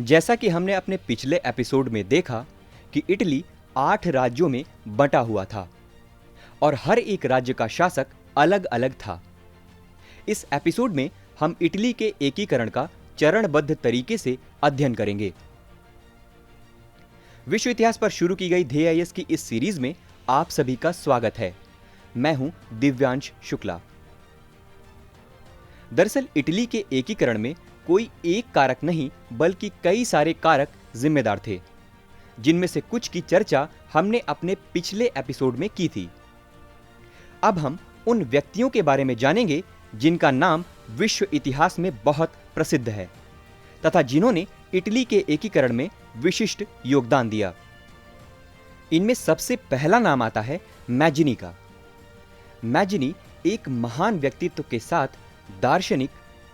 जैसा कि हमने अपने पिछले एपिसोड में देखा कि इटली 8 राज्यों में बंटा हुआ था और हर एक राज्य का शासक अलग अलग था। इस एपिसोड में हम इटली के एकीकरण का चरणबद्ध तरीके से अध्ययन करेंगे। विश्व इतिहास पर शुरू की गई ध्येयस की इस सीरीज में आप सभी का स्वागत है। मैं हूं दिव्यांश शुक्ला। दरअसल इटली के एकीकरण में कोई एक कारक नहीं बल्कि कई सारे कारक जिम्मेदार थे, जिनमें से कुछ की चर्चा हमने अपने पिछले एपिसोड में की थी। अब हम उन व्यक्तियों के बारे में जानेंगे जिनका नाम विश्व इतिहास में बहुत प्रसिद्ध है तथा जिन्होंने इटली के एकीकरण में विशिष्ट योगदान दिया। इनमें सबसे पहला नाम आता है मैजिनी का। मैजिनी एक महान व्यक्तित्व के साथ दार्शनिक,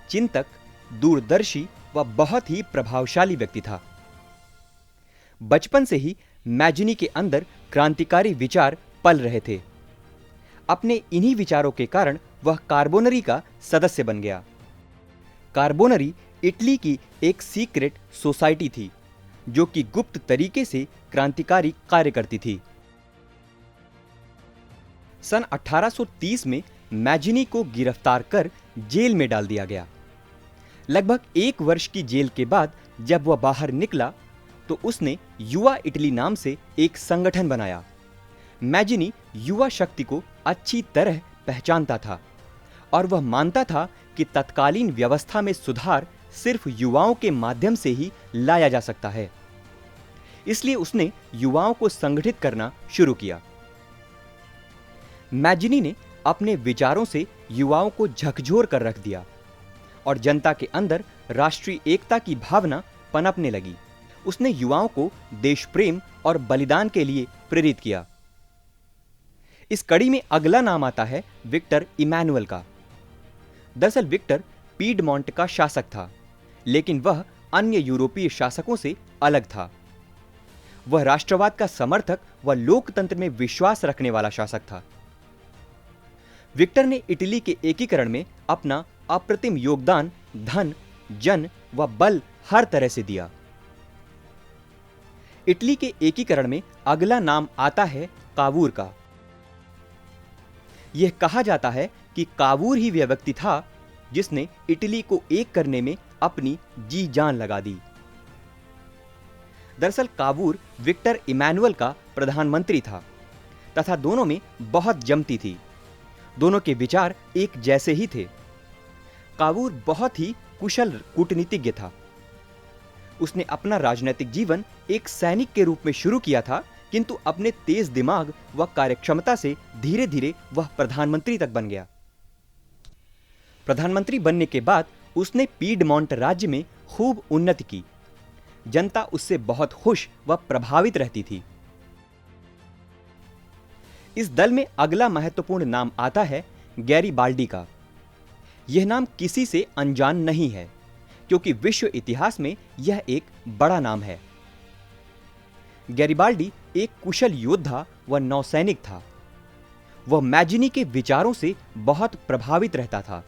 चिंतक, दूरदर्शी व बहुत ही प्रभावशाली व्यक्ति था। बचपन से ही मैजिनी के अंदर क्रांतिकारी विचार पल रहे थे। अपने इन्हीं विचारों के कारण वह कार्बोनरी का सदस्य बन गया। कार्बोनरी इटली की एक सीक्रेट सोसाइटी थी जो कि गुप्त तरीके से क्रांतिकारी कार्य करती थी। सन 1830 में मैजिनी को गिरफ्तार कर जेल में डाल दिया गया। लगभग 1 वर्ष की जेल के बाद जब वह बाहर निकला तो उसने युवा इटली नाम से एक संगठन बनाया। मैजिनी युवा शक्ति को अच्छी तरह पहचानता था और वह मानता था कि तत्कालीन व्यवस्था में सुधार सिर्फ युवाओं के माध्यम से ही लाया जा सकता है। इसलिए उसने युवाओं को संगठित करना शुरू किया। मैजिनी ने अपने विचारों से युवाओं को झकझोर कर रख दिया और जनता के अंदर राष्ट्रीय एकता की भावना पनपने लगी। उसने युवाओं को देश प्रेम और बलिदान के लिए प्रेरित किया। इस कड़ी में अगला नाम आता है विक्टर इमैनुअल का। दरअसल विक्टर पीडमोंट का शासक था, लेकिन वह अन्य यूरोपीय शासकों से अलग था। वह राष्ट्रवाद का समर्थक व लोकतंत्र में विश्वास रखने वाला शासक था। विक्टर ने इटली के एकीकरण में अपना अप्रतिम योगदान धन, जन व बल हर तरह से दिया। इटली के एकीकरण में अगला नाम आता है कावूर का। यह कहा जाता है कि कावूर ही वह व्यक्ति था जिसने इटली को एक करने में अपनी जी जान लगा दी। दरअसल कावूर विक्टर इमैनुअल का प्रधानमंत्री था तथा दोनों में बहुत जमती थी। दोनों के विचार एक जैसे ही थे। कावूर बहुत ही कुशल कूटनीतिज्ञ था। उसने अपना राजनीतिक जीवन एक सैनिक के रूप में शुरू किया था, किंतु अपने तेज दिमाग व कार्यक्षमता से धीरे धीरे वह प्रधानमंत्री तक बन गया। प्रधानमंत्री बनने के बाद उसने पीडमोंट राज्य में खूब उन्नति की। जनता उससे बहुत खुश व प्रभावित रहती थी। इस दल में अगला महत्वपूर्ण नाम आता है गैरिबाल्डी का। यह नाम किसी से अनजान नहीं है, क्योंकि विश्व इतिहास में यह एक बड़ा नाम है। गैरिबाल्डी एक कुशल योद्धा व नौसैनिक था। वह मैजिनी के विचारों से बहुत प्रभावित रहता था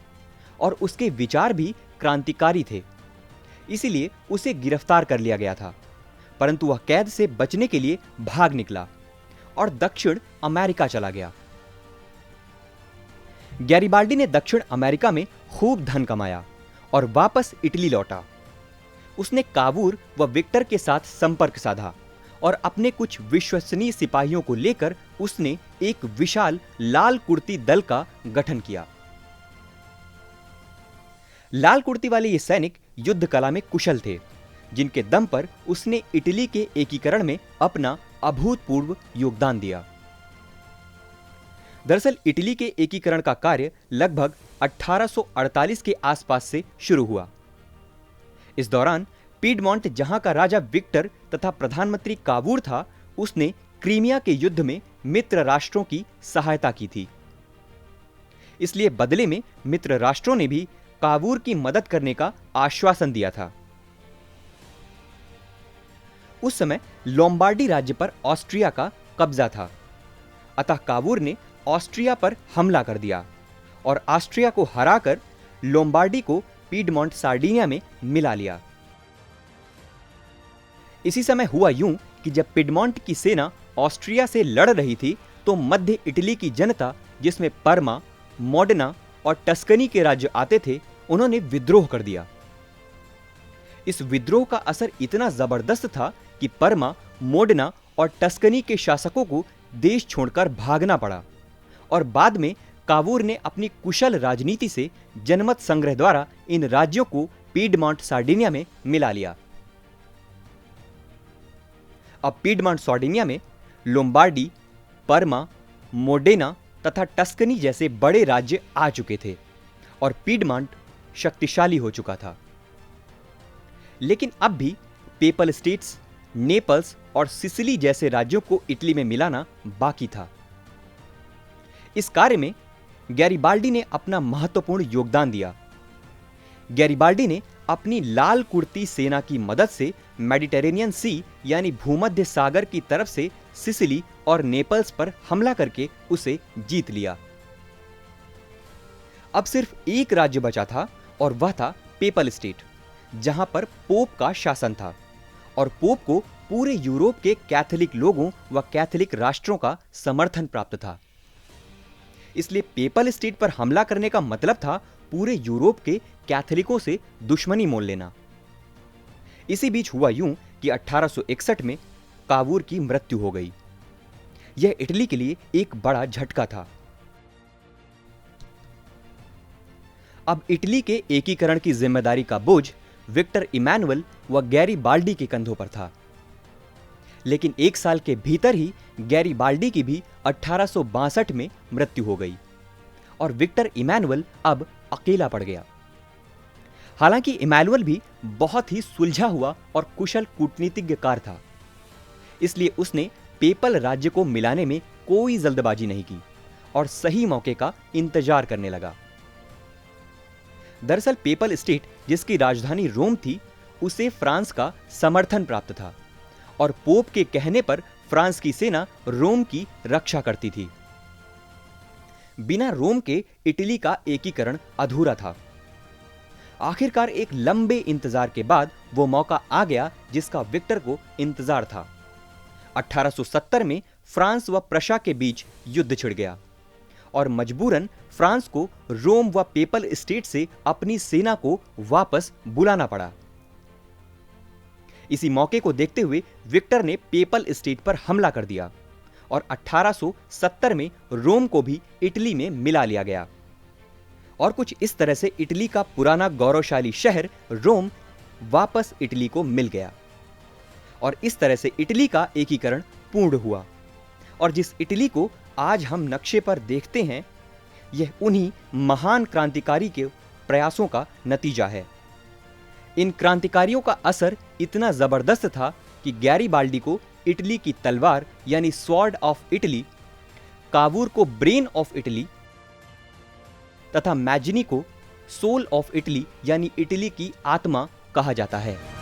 और उसके विचार भी क्रांतिकारी थे। इसीलिए उसे गिरफ्तार कर लिया गया था, परंतु वह कैद से बचने के लिए भाग निकला और दक्षिण अमेरिका चला गया। गैरिबाल्डी ने दक्षिण अमेरिका में खूब धन कमाया और वापस इटली लौटा। उसने कावूर व विक्टर के साथ संपर्क साधा और अपने कुछ विश्वसनीय सिपाहियों को लेकर उसने एक विशाल लाल कुर्ती दल का गठन किया। लाल कुर्ती वाले ये सैनिक युद्ध कला में कुशल थे, जिनके दम पर उसने इटली के एकीकरण में अपना अभूतपूर्व योगदान दिया। दरअसल इटली के एकीकरण का कार्य लगभग 1848 के आसपास से शुरू हुआ। इस दौरान पीडमोंट, जहां का राजा विक्टर तथा प्रधानमंत्री कावूर था, उसने क्रीमिया के युद्ध में मित्र राष्ट्रों की सहायता की थी। इसलिए बदले में मित्र राष्ट्रों ने भी कावूर की मदद करने का आश्वासन दिया था। उस समय लोम्बार्डी राज्य पर ऑस्ट्रिया का कब्जा था, अतः कावूर ने ऑस्ट्रिया पर हमला कर दिया और ऑस्ट्रिया को हराकर लोम्बार्डी को पीडमोंट सार्डिनिया में मिला लिया। इसी समय हुआ यूं कि जब पिडमॉन्ट की सेना ऑस्ट्रिया से लड़ रही थी तो मध्य इटली की जनता, जिसमें पर्मा, मोडेना और टस्कनी के राज्य आते थे, उन्होंने विद्रोह कर दिया। इस विद्रोह का असर इतना जबरदस्त था कि पर्मा, मोडेना और टस्कनी के शासकों को देश छोड़कर भागना पड़ा और बाद में कावूर ने अपनी कुशल राजनीति से जनमत संग्रह द्वारा इन राज्यों को पीडमॉन्ट सार्डिनिया में मिला लिया। अब पीडमॉन्ट सार्डिनिया में लोम्बार्डी, पर्मा, मोडेना तथा टस्कनी जैसे बड़े राज्य आ चुके थे और पीडमॉन्ट शक्तिशाली हो चुका था। लेकिन अब भी पेपल स्टेट्स, नेपल्स और सिसिली जैसे राज्यों को इटली में मिलाना बाकी था। इस कार्य में गैरिबाल्डी ने अपना महत्वपूर्ण योगदान दिया। गैरिबाल्डी ने अपनी लाल कुर्ती सेना की मदद से मेडिटेरेनियन सी यानी भूमध्य सागर की तरफ से सिसिली और नेपल्स पर हमला करके उसे जीत लिया। अब सिर्फ एक राज्य बचा था और वह था पेपल स्टेट, जहां पर पोप का शासन था और पोप को पूरे यूरोप के कैथोलिक लोगों व कैथोलिक राष्ट्रों का समर्थन प्राप्त था। इसलिए पेपल स्टेट पर हमला करने का मतलब था पूरे यूरोप के कैथोलिकों से दुश्मनी मोल लेना। इसी बीच हुआ यूं कि 1861 में कावूर की मृत्यु हो गई। यह इटली के लिए एक बड़ा झटका था। अब इटली के एकीकरण की जिम्मेदारी का बोझ विक्टर इमैनुअल व गैरिबाल्डी के कंधों पर था। लेकिन एक साल के भीतर ही गैरिबाल्डी की भी 1862 में मृत्यु हो गई और विक्टर इमैनुअल अब अकेला पड़ गया। हालांकि इमैनुअल भी बहुत ही सुलझा हुआ और कुशल कूटनीतिज्ञकार था, इसलिए उसने पेपल राज्य को मिलाने में कोई जल्दबाजी नहीं की और सही मौके का इंतजार करने लगा। दरअसल पेपल स्टेट, जिसकी राजधानी रोम थी, उसे फ्रांस का समर्थन प्राप्त था और पोप के कहने पर फ्रांस की सेना रोम की रक्षा करती थी। बिना रोम के इटली का एकीकरण अधूरा था। आखिरकार एक लंबे इंतजार के बाद वो मौका आ गया जिसका विक्टर को इंतजार था। 1870 में फ्रांस व प्रशा के बीच युद्ध छिड़ गया और मजबूरन फ्रांस को रोम व पेपल स्टेट से अपनी सेना को वापस बुलाना पड़ा। इसी मौके को देखते हुए विक्टर ने पेपल स्टेट पर हमला कर दिया और 1870 में रोम को भी इटली में मिला लिया गया और कुछ इस तरह से इटली का पुराना गौरवशाली शहर रोम वापस इटली को मिल गया और इस तरह से इटली का एकीकरण पूर्ण हुआ। और जिस इटली को आज हम नक्शे पर देखते हैं, यह उन्हीं महान क्रांतिकारी के प्रयासों का नतीजा है। इन क्रांतिकारियों का असर इतना जबरदस्त था कि गैरिबाल्डी को इटली की तलवार यानी स्वॉर्ड ऑफ इटली, कावूर को ब्रेन ऑफ इटली तथा मैजिनी को सोल ऑफ इटली यानी इटली की आत्मा कहा जाता है।